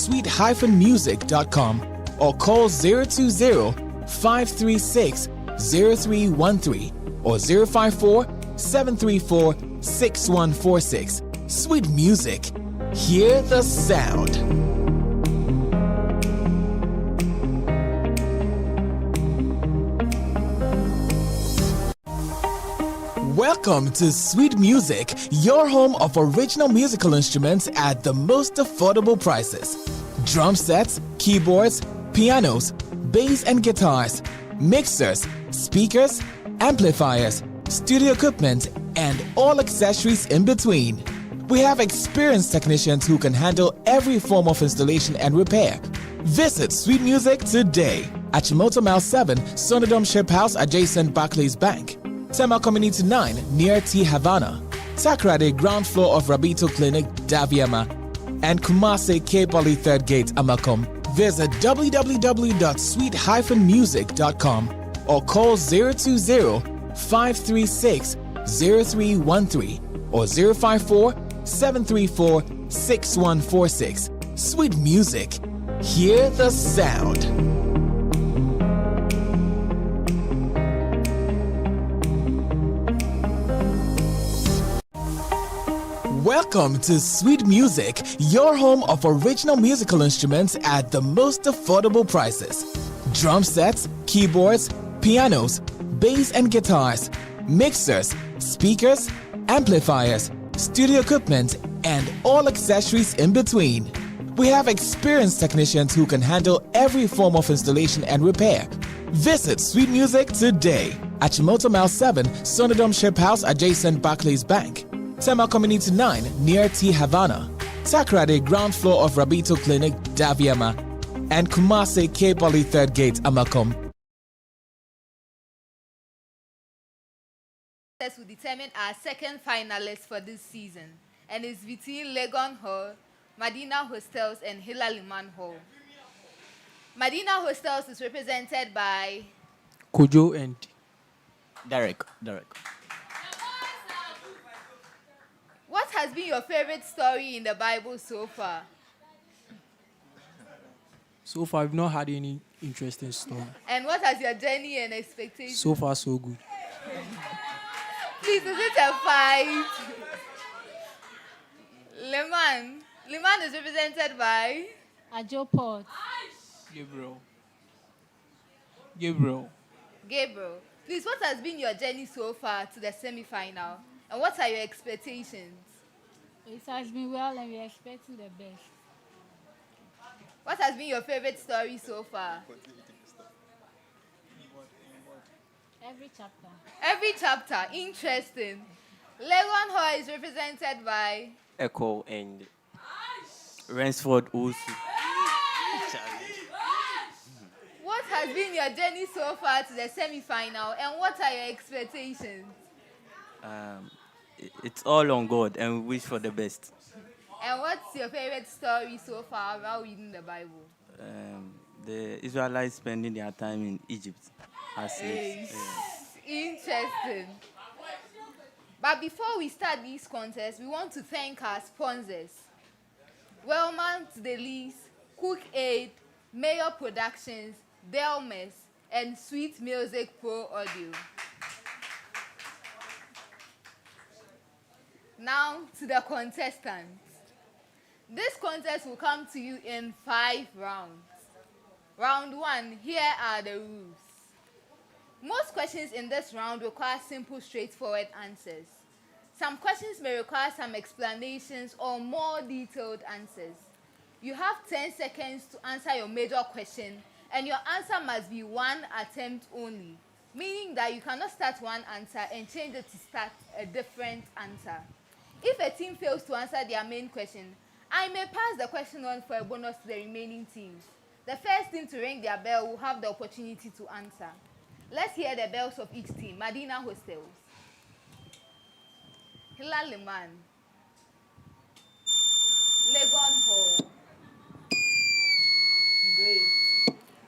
sweet-music.com or call 020-536-0313 or 054-734-6146. Sweet Music. Hear the sound. Welcome to Sweet Music, your home of original musical instruments at the most affordable prices. Drum sets, keyboards, pianos, bass and guitars, mixers, speakers, amplifiers, studio equipment, and all accessories in between. We have experienced technicians who can handle every form of installation and repair. Visit Sweet Music today at Chimoto Mile 7, Sonodom Ship House adjacent Barclays Bank. Tema Community 9 near T Havana, Takrade ground floor of Rabito Clinic, Daviama, and Kumasi K Poly 3rd Gate, Amakom. Visit www.sweet-music.com or call 020-536-0313 or 054-734-6146. Sweet Music. Hear the sound. Welcome to Sweet Music, your home of original musical instruments at the most affordable prices. Drum sets, keyboards, pianos, bass and guitars, mixers, speakers, amplifiers, studio equipment, and all accessories in between. We have experienced technicians who can handle every form of installation and repair. Visit Sweet Music today at Chimoto Mile 7, Sonodom Ship House adjacent Barclays Bank. Tema Community 9 near T Havana, Takrade ground floor of Rabito Clinic, Daviama, and Kumasi K Poly 3rd Gate, Amakom. This will determine our second finalist for this season, and it's between Legon Hall, Madina Hostels, and Hilla Liman Hall. Madina Hostels is represented by Kojo and Derek. What has been your favorite story in the Bible so far? So far, I've not had any interesting story. And what has your journey and expectations? So far, so good. Please, is it a fight? Liman is represented by Ajo Port. Gabriel. Please, what has been your journey so far to the semi-final? And what are your expectations? It has been well and we're expecting the best. What has been your favorite story so far? Every chapter, interesting. Legon Hall is represented by Echo and Ransford also. What has been your journey so far to the semi-final, and what are your expectations? It's all on God, and we wish for the best. And what's your favorite story so far about reading the Bible? The Israelites spending their time in Egypt as slaves. Interesting. But before we start these contests, we want to thank our sponsors: Wellman's Delis, Cook Aid, Mayor Productions, Delmes, and Sweet Music Pro Audio. Now to the contestants. This contest will come to you in 5 rounds. Round 1, here are the rules. Most questions in this round require simple, straightforward answers. Some questions may require some explanations or more detailed answers. You have 10 seconds to answer your major question, and your answer must be one attempt only, meaning that you cannot start one answer and change it to start a different answer. If a team fails to answer their main question, I may pass the question on for a bonus to the remaining teams. The first team to ring their bell will have the opportunity to answer. Let's hear the bells of each team. Madina Hostels, Hilla Liman, Legon Hall. Great.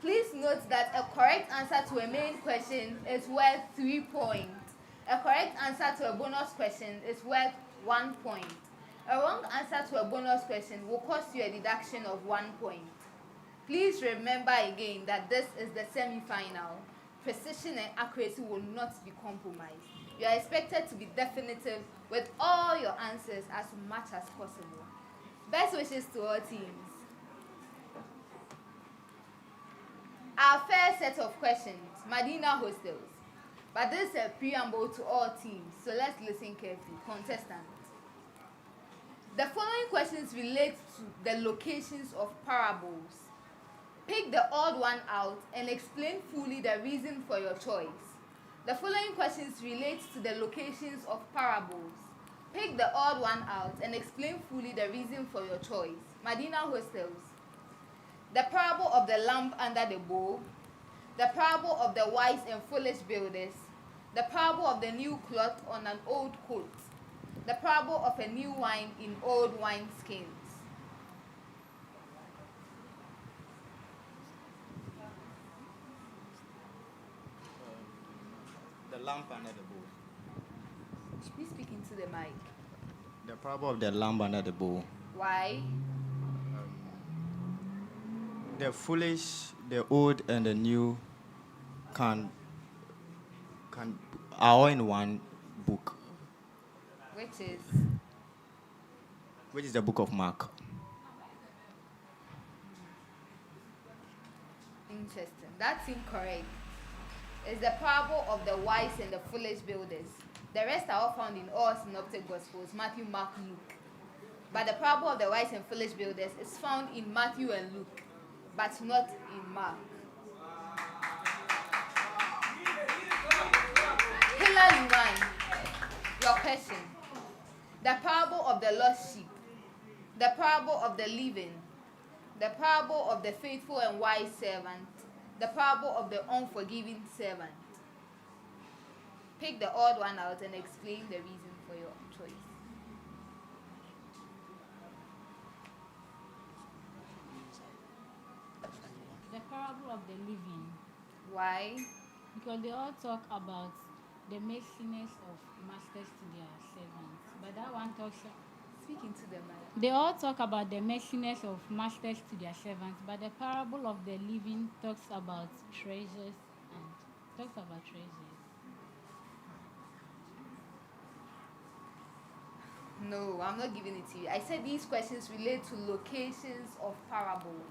Please note that a correct answer to a main question is worth 3 points. A correct answer to a bonus question is worth 1 point. A wrong answer to a bonus question will cost you a deduction of 1 point. Please remember again that this is the semi-final. Precision and accuracy will not be compromised. You are expected to be definitive with all your answers as much as possible. Best wishes to all teams. Our first set of questions, Madina Hostels. But this is a preamble to all teams, so let's listen carefully. Contestants. The following questions relate to the locations of parables. Pick the odd one out and explain fully the reason for your choice. The following questions relate to the locations of parables. Pick the odd one out and explain fully the reason for your choice. Madina Hostels. The parable of the lamp under the bowl. The parable of the wise and foolish builders. The parable of the new cloth on an old coat. The parable of a new wine in old wine skins. The lamp under the bowl. Please speak into the mic. The parable of the lamp under the bowl. Why? The foolish, the old, and the new are all in one book, which is the book of Mark. Interesting. That's incorrect. It's the parable of the wise and the foolish builders. The rest are all found in all synoptic gospels, Matthew, Mark, Luke. But the parable of the wise and foolish builders is found in Matthew and Luke, but not in Mark. Hilla Liman, your question. The parable of the lost sheep, the parable of the leaven, the parable of the faithful and wise servant, the parable of the unforgiving servant. Pick the odd one out and explain the reason for your choice. The parable of the living. Why? Because they all talk about the mercilessness of masters to their servants. But that one talks. Speaking to the mic. They all talk about the mercilessness of masters to their servants. But the parable of the living talks about treasures and talks about treasures. No, I'm not giving it to you. I said these questions relate to locations of parables.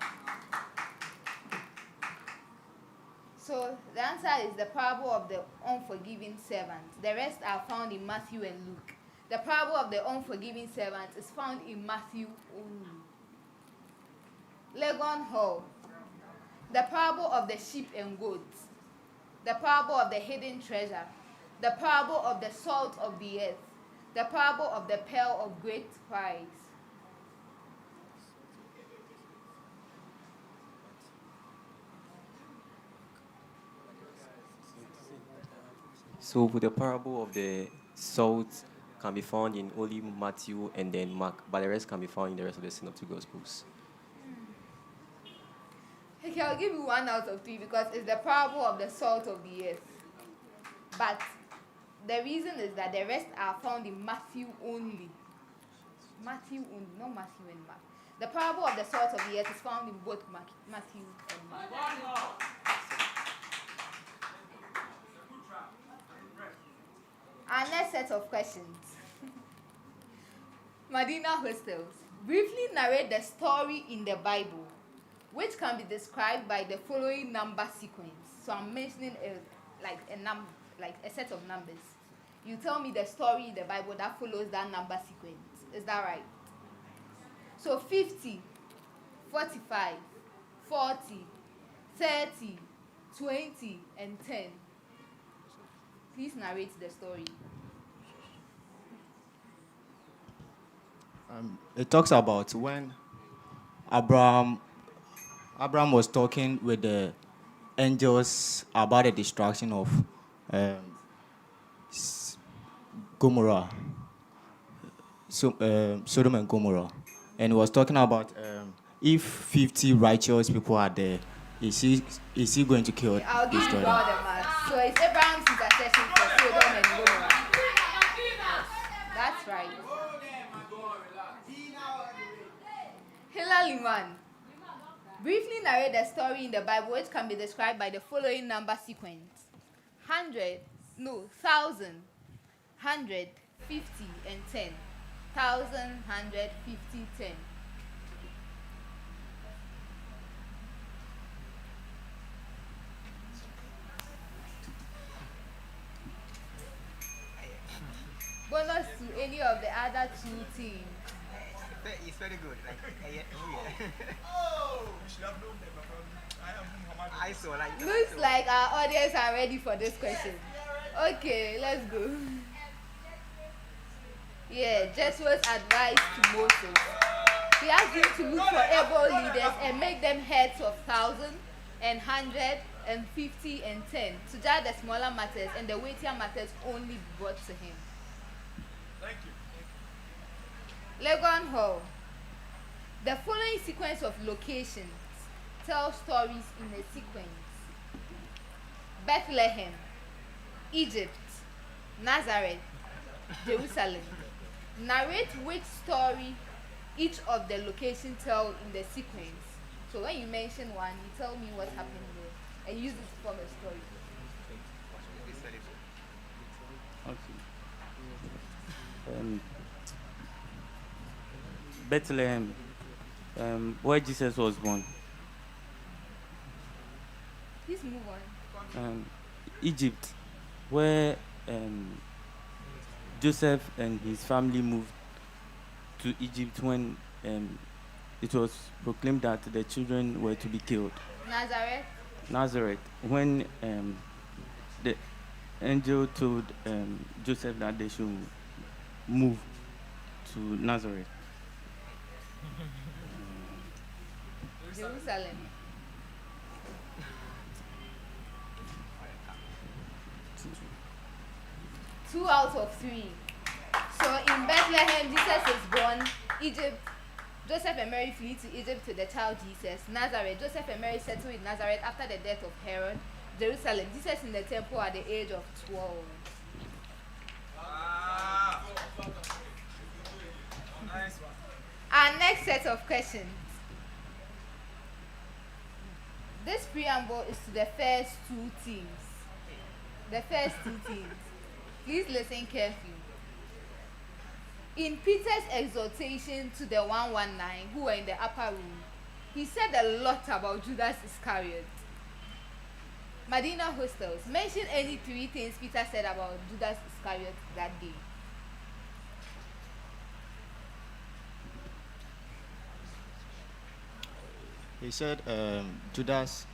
So the answer is the parable of the unforgiving servant. The rest are found in Matthew and Luke. The parable of the unforgiving servant is found in Matthew only. Legon Hall. The parable of the sheep and goats. The parable of the hidden treasure. The parable of the salt of the earth. The parable of the pearl of great price. So the parable of the salt can be found in only Matthew and then Mark, but the rest can be found in the rest of the synoptic gospels. Okay, I'll give you 1 out of 3 because it's the parable of the salt of the earth. But the reason is that the rest are found in Matthew only. Matthew only, not Matthew and Mark. The parable of the salt of the earth is found in both Matthew and Mark. Our next set of questions. Madina Hostels. Briefly narrate the story in the Bible, which can be described by the following number sequence. So I'm mentioning a set of numbers. You tell me the story in the Bible that follows that number sequence. Is that right? So 50, 45, 40, 30, 20, and 10. Please narrate the story. It talks about when Abraham was talking with the angels about the destruction of Gomorrah, Sodom and Gomorrah, and he was talking about if 50 righteous people are there, is he going to kill? I'll give you all the math. So it's Abraham's intercession for Sodom and Gomorrah. That's right. Hilla Liman, briefly narrate the story in the Bible which can be described by the following number sequence: 1,000, 100, 50, and 10. 1,000, 100, 50, 10. Bonus to any of the other two teams. It's very good. Like, Oh, you should have known that. I saw like that. Looks like our audience are ready for this question. Okay, let's go. Yeah, Joshua's advice to Moses. He asked him to look for able leaders and make them heads of 1,000 and 100 and 50 and 10 to judge the smaller matters, and the weightier matters only be brought to him. Thank you. Legon Hall. The following sequence of locations tell stories in a sequence: Bethlehem, Egypt, Nazareth, Jerusalem. Narrate which story each of the locations tell in the sequence. So when you mention one, you tell me what happened there and use it to form a story. Okay. Bethlehem, where Jesus was born. Please move on. Egypt, where Joseph and his family moved to Egypt when it was proclaimed that the children were to be killed. Nazareth, when the angel told Joseph that they should move to Nazareth. Jerusalem. Two out of three. So in Bethlehem, Jesus is born. Egypt, Joseph and Mary flee to Egypt to the child Jesus. Nazareth, Joseph and Mary settle in Nazareth after the death of Herod. Jerusalem, Jesus in the temple at the age of 12. Nice one. Our next set of questions. This preamble is to the first two teams. The first two teams. Please listen carefully. In Peter's exhortation to the 119 who were in the upper room, he said a lot about Judas Iscariot. Madina Hostels, mention any three things Peter said about Judas Iscariot that day. He said Judas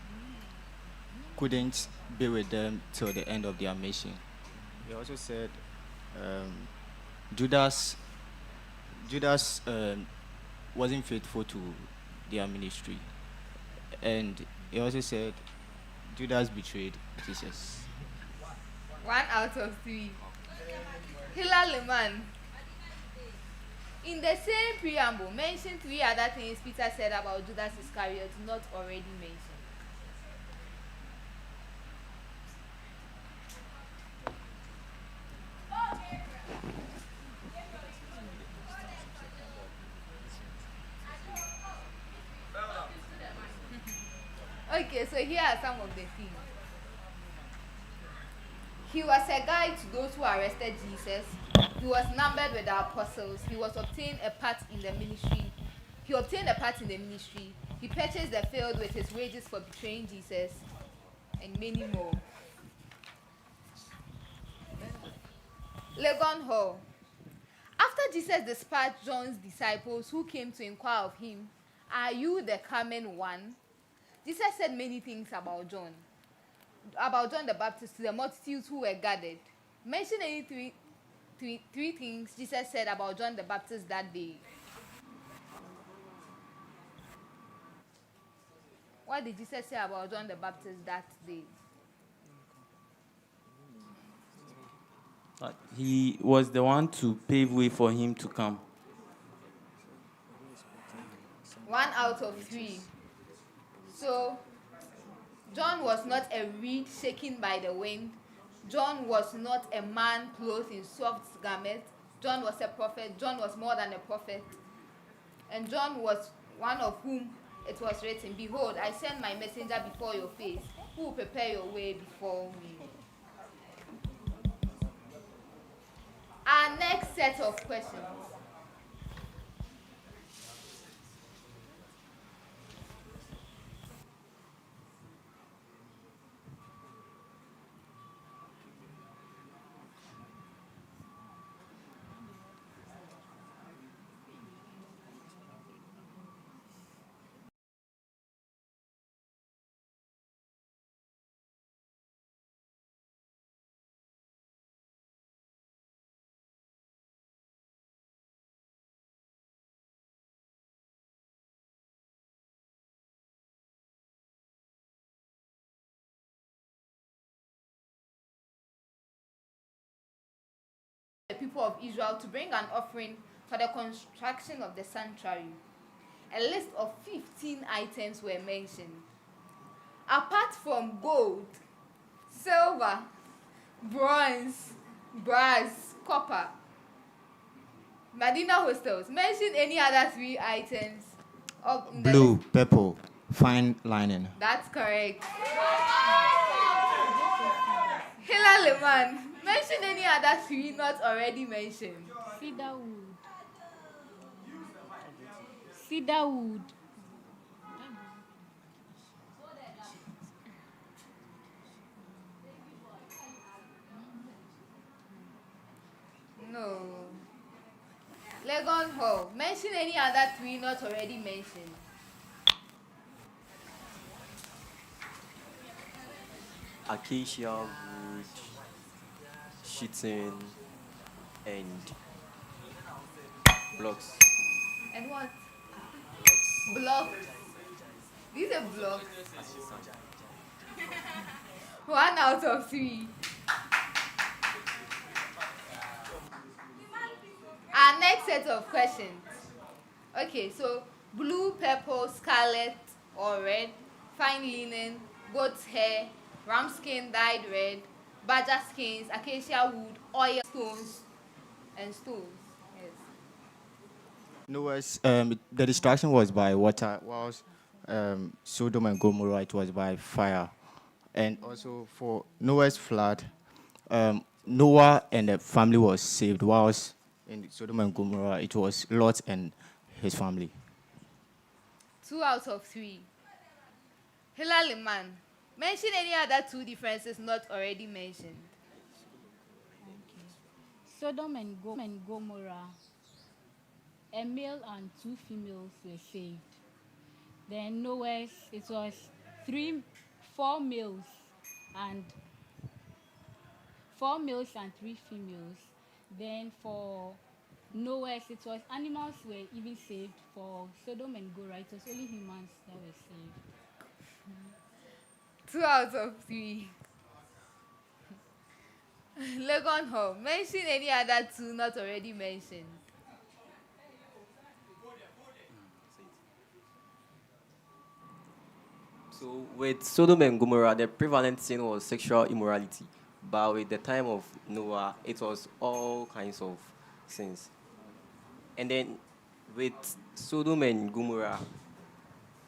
couldn't be with them till the end of their mission. He also said Judas wasn't faithful to their ministry. And he also said Judas betrayed Jesus. 1 out of 3. Hilla Liman. In the same preamble, mention 3 other things Peter said about Judas Iscariot not already mentioned. Okay, so here are some of the things. He was a guide to those who arrested Jesus. He was numbered with the apostles. He obtained a part in the ministry. He purchased the field with his wages for betraying Jesus, and many more. Legon Hall. After Jesus dispatched John's disciples who came to inquire of him, "Are you the coming one?" Jesus said many things about John the Baptist to the multitudes who were gathered. Mention any three things Jesus said about John the Baptist that day. What did Jesus say about John the Baptist that day? He was the one to pave way for him to come. 1 out of 3. So, John was not a reed shaken by the wind. John was not a man clothed in soft garments. John was a prophet. John was more than a prophet. And John was one of whom it was written, Behold, I send my messenger before your face, who will prepare your way before me. Our next set of questions. The people of Israel to bring an offering for the construction of the sanctuary. A list of 15 items were mentioned. Apart from gold, silver, bronze, brass, copper, Madina Hostels, mention any other 3 items of Blue, purple, fine lining. That's correct. Hilla Liman, mention any other 3 not already mentioned. Cedar wood. Cedar wood. No. Legon Hall, mention any other 3 not already mentioned. Acacia wood, sheeting, and blocks. And what? Blocks. These are blocks. 1 out of 3. Our next set of questions. Okay, so blue, purple, scarlet or red, fine linen, goat's hair, ram skin dyed red, badger skins, acacia wood, oil, stones, and stones. Yes. Noah's the destruction was by water, whilst Sodom and Gomorrah it was by fire, and also for Noah's flood, Noah and the family was saved, whilst in Sodom and Gomorrah it was Lot and his family. 2 out of 3. Hilla Liman, mention any other 2 differences not already mentioned. Okay. Sodom and Gomorrah, a male and 2 females were saved. Then Noah's, it was 4 males and 3 females. Then for Noah's, it was animals were even saved. For Sodom and Gomorrah, it was only humans that were saved. 2 out of 3. Legon Hall, mention any other 2 not already mentioned. So with Sodom and Gomorrah, the prevalent sin was sexual immorality. But with the time of Noah, it was all kinds of sins. And then with Sodom and Gomorrah,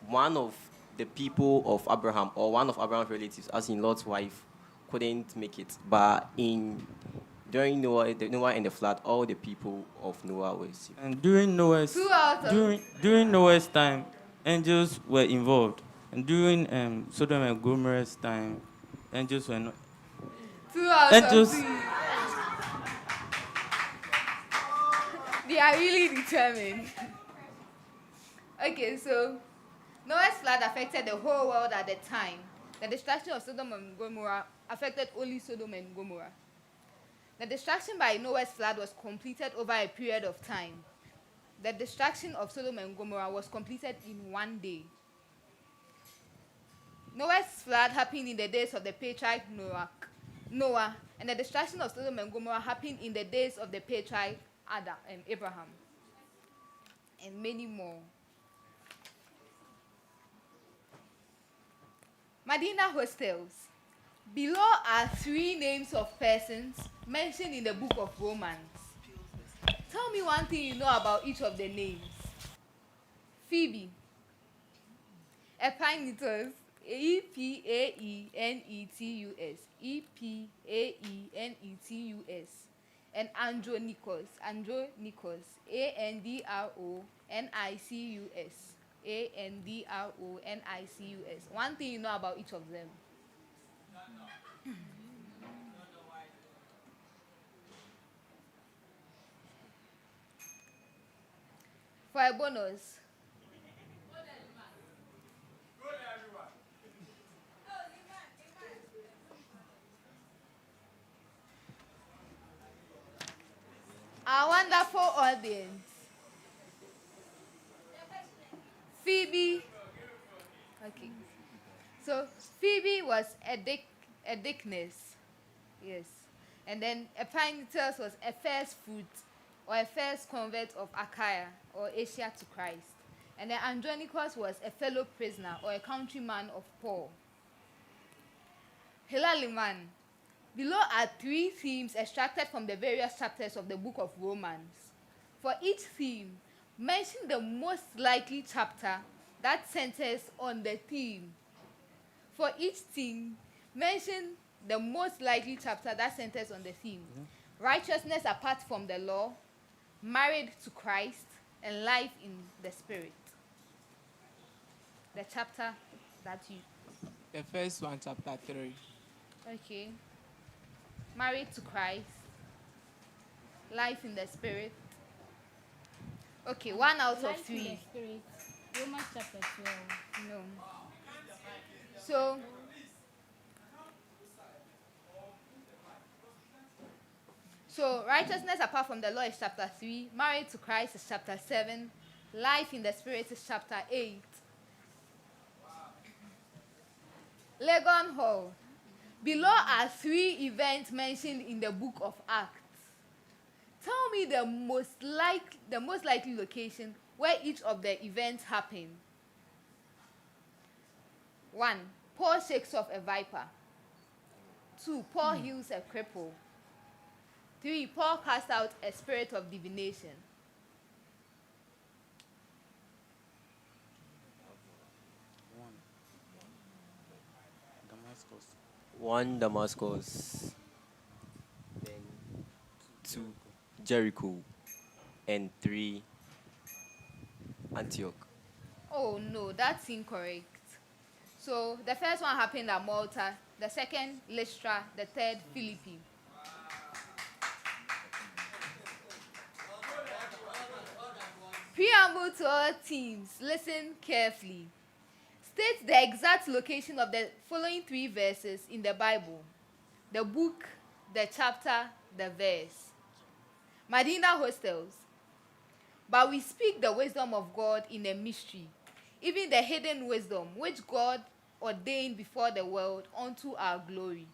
one of the people of Abraham, or one of Abraham's relatives, as in Lot's wife, couldn't make it. But during Noah and the flood, all the people of Noah were saved. And during Noah's time, angels were involved. And during Sodom and Gomorrah's time, angels were not. 2 out of 3. They are really determined. Okay, so Noah's flood affected the whole world at the time. The destruction of Sodom and Gomorrah affected only Sodom and Gomorrah. The destruction by Noah's flood was completed over a period of time. The destruction of Sodom and Gomorrah was completed in 1 day. Noah's flood happened in the days of the patriarch Noah, and the destruction of Sodom and Gomorrah happened in the days of the patriarch Adam and Abraham, and many more. Madina Hostels. Below are 3 names of persons mentioned in the book of Romans. Tell me one thing you know about each of the names. Phoebe, Epaenetus. Epaenetus. Epaenetus. And Andronicus. Andronicus. Andronicus. Andronicus. One thing you know about each of them. For a bonus. Our wonderful audience. Phoebe. Okay. So Phoebe was a dickness. Yes. And then Epaenetus was a first fruit or a first convert of Achaia or Asia to Christ. And then Andronicus was a fellow prisoner or a countryman of Paul. Hilla Liman. Below are 3 themes extracted from the various chapters of the book of Romans. For each theme, mention the most likely chapter that centers on the theme. For each theme, mention the most likely chapter that centers on the theme. Righteousness apart from the law, married to Christ, and life in the Spirit. The chapter that you... The first one, chapter 3. Okay. Married to Christ, life in the Spirit. Okay, 1 out of 3. Life in the Spirit. Romans chapter 12. No. So righteousness apart from the law is chapter 3. Married to Christ is chapter 7. Life in the Spirit is chapter 8. Legon Hall. Below are 3 events mentioned in the book of Acts. Tell me the most likely location where each of the events happened. 1. Paul shakes off a viper. 2. Paul heals a cripple. 3. Paul casts out a spirit of divination. One, Damascus. Then 2, Jericho. And 3, Antioch. Oh no, that's incorrect. So the first one happened at Malta, the second Lystra, the third Philippi. Preamble to all teams, listen carefully. State the exact location of the following 3 verses in the Bible. The book, the chapter, the verse. Madina Hostels. But we speak the wisdom of God in a mystery, even the hidden wisdom which God ordained before the world unto our glory.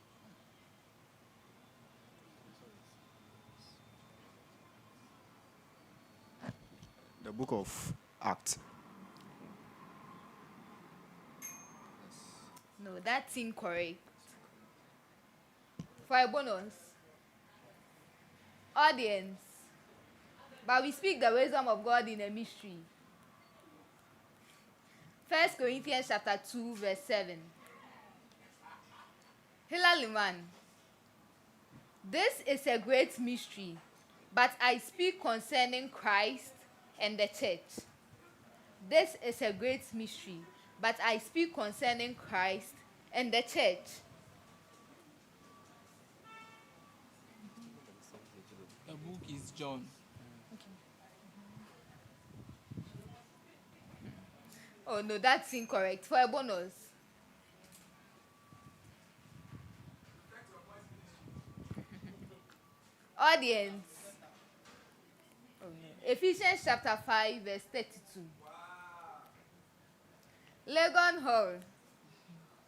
The book of Acts. No, that's incorrect. For a bonus. Audience. But we speak the wisdom of God in a mystery. 1 Corinthians chapter 2, verse 7. Hilla Liman. This is a great mystery, but I speak concerning Christ and the church. This is a great mystery, but I speak concerning Christ and the church. The book is John. Oh no, that's incorrect. For a bonus. Audience. Oh, no. Ephesians chapter 5, verse 32. Legon Hall.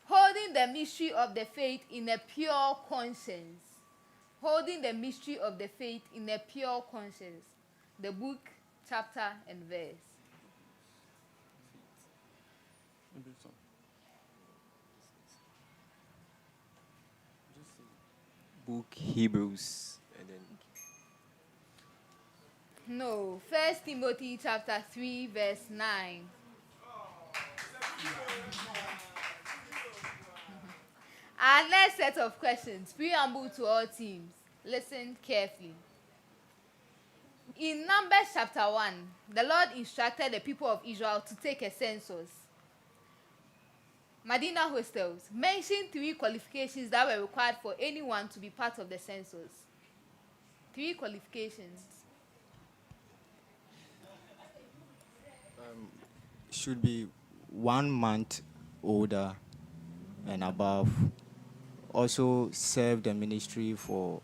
Holding the mystery of the faith in a pure conscience. Holding the mystery of the faith in a pure conscience. The book, chapter, and verse. Book Hebrews. And then No. 1 Timothy chapter 3, verse 9. Our next set of questions, preamble to all teams. Listen carefully. In Numbers chapter 1, the Lord instructed the people of Israel to take a census. Madina Hostels, mention 3 qualifications that were required for anyone to be part of the census. 3 qualifications. Should be 1 month older and above. Also serve the ministry for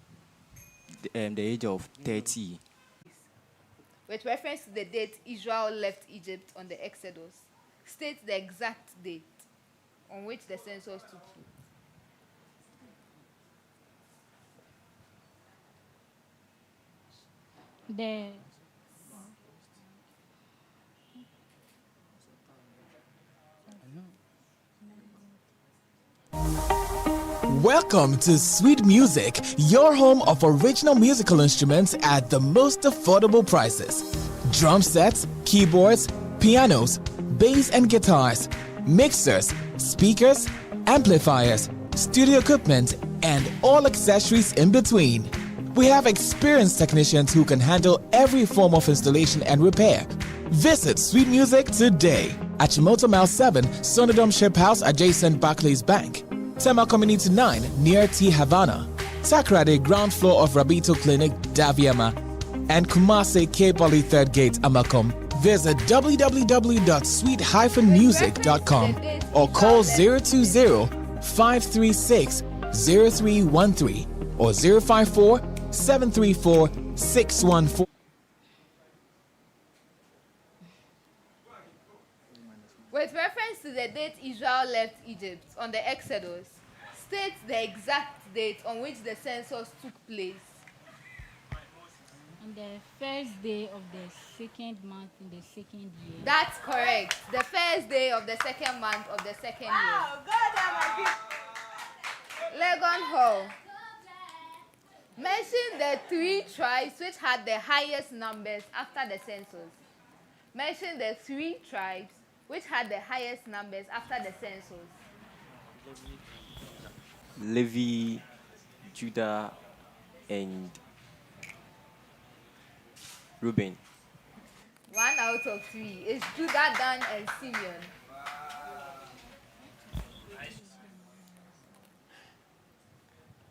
the age of 30. With reference to the date Israel left Egypt on the Exodus, state the exact date on which the census took place. Welcome to Sweet Music, your home of original musical instruments at the most affordable prices. Drum sets, keyboards, pianos, bass and guitars, mixers, speakers, amplifiers, studio equipment, and all accessories in between. We have experienced technicians who can handle every form of installation and repair. Visit Sweet Music today at Chimoto Mile 7, Sonodom Ship House adjacent Barclays Bank. Tema Community 9 near T Havana, Takrade ground floor of Rabito Clinic, Daviama, and Kumasi K Poly 3rd Gate, Amakom. Visit www.sweet-music.com or call 020-536-0313 or 054-734-614. With reference to the date Israel left Egypt on the Exodus, state the exact date on which the census took place. On the first day of the second month in the second year. That's correct. The first day of the second month of the second year. Legon Hall. Mention the 3 tribes which had the highest numbers after the census. Mention the 3 tribes which had the highest numbers after the census. Levi, Judah, and Reuben. 1 out of 3 is Judah, Dan, and Simeon.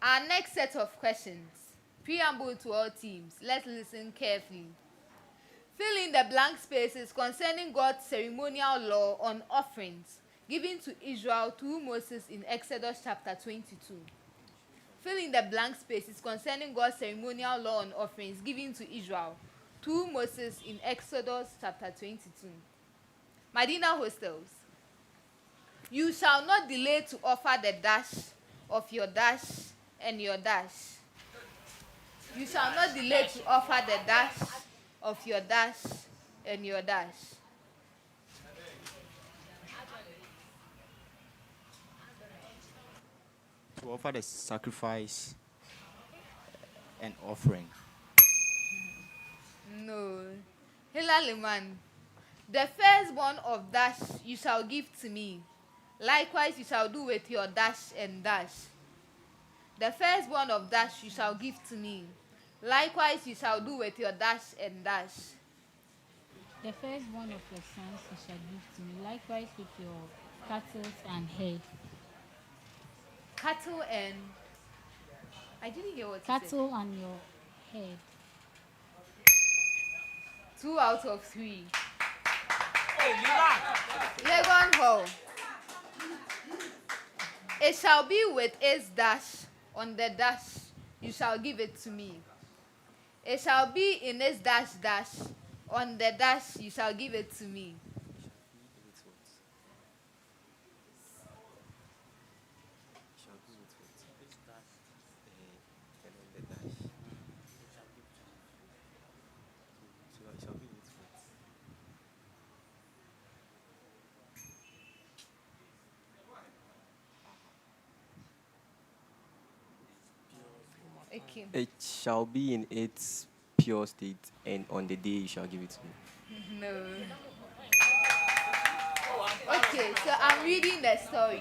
Our next set of questions, preamble to all teams. Let's listen carefully. Fill in the blank spaces concerning God's ceremonial law on offerings given to Israel through Moses in Exodus chapter 22. Fill in the blank spaces concerning God's ceremonial law on offerings given to Israel through Moses in Exodus chapter 22. Madina Hostels. You shall not delay to offer the dash of your dash and your dash. You shall not delay to offer the dash of your dash and your dash. To offer the sacrifice and offering. No. Hilla Liman. The firstborn of dash you shall give to me. Likewise you shall do with your dash and dash. The firstborn of dash you shall give to me. Likewise you shall do with your dash and dash. The firstborn of your sons you shall give to me. Likewise with your cattle and head. Cattle and... I didn't hear what you Cattle and your head. 2 out of 3. Legon Hall. It shall be with its dash on the dash, you shall give it to me. It shall be in its dash dash, on the dash you shall give it to me. Okay. It shall be in its pure state, and on the day you shall give it to me. No. Okay, so I'm reading the story.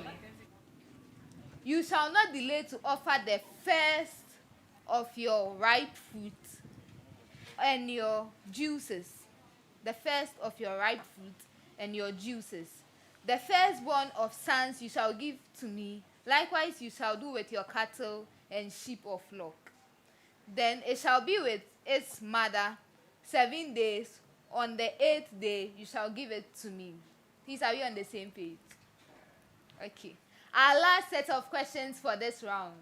You shall not delay to offer the first of your ripe fruit and your juices. The first of your ripe fruit and your juices. The firstborn of sons you shall give to me. Likewise you shall do with your cattle and sheep or flock. Then it shall be with its mother 7 days. On the 8th day you shall give it to me. Please, are we on the same page? Okay. Our last set of questions for this round.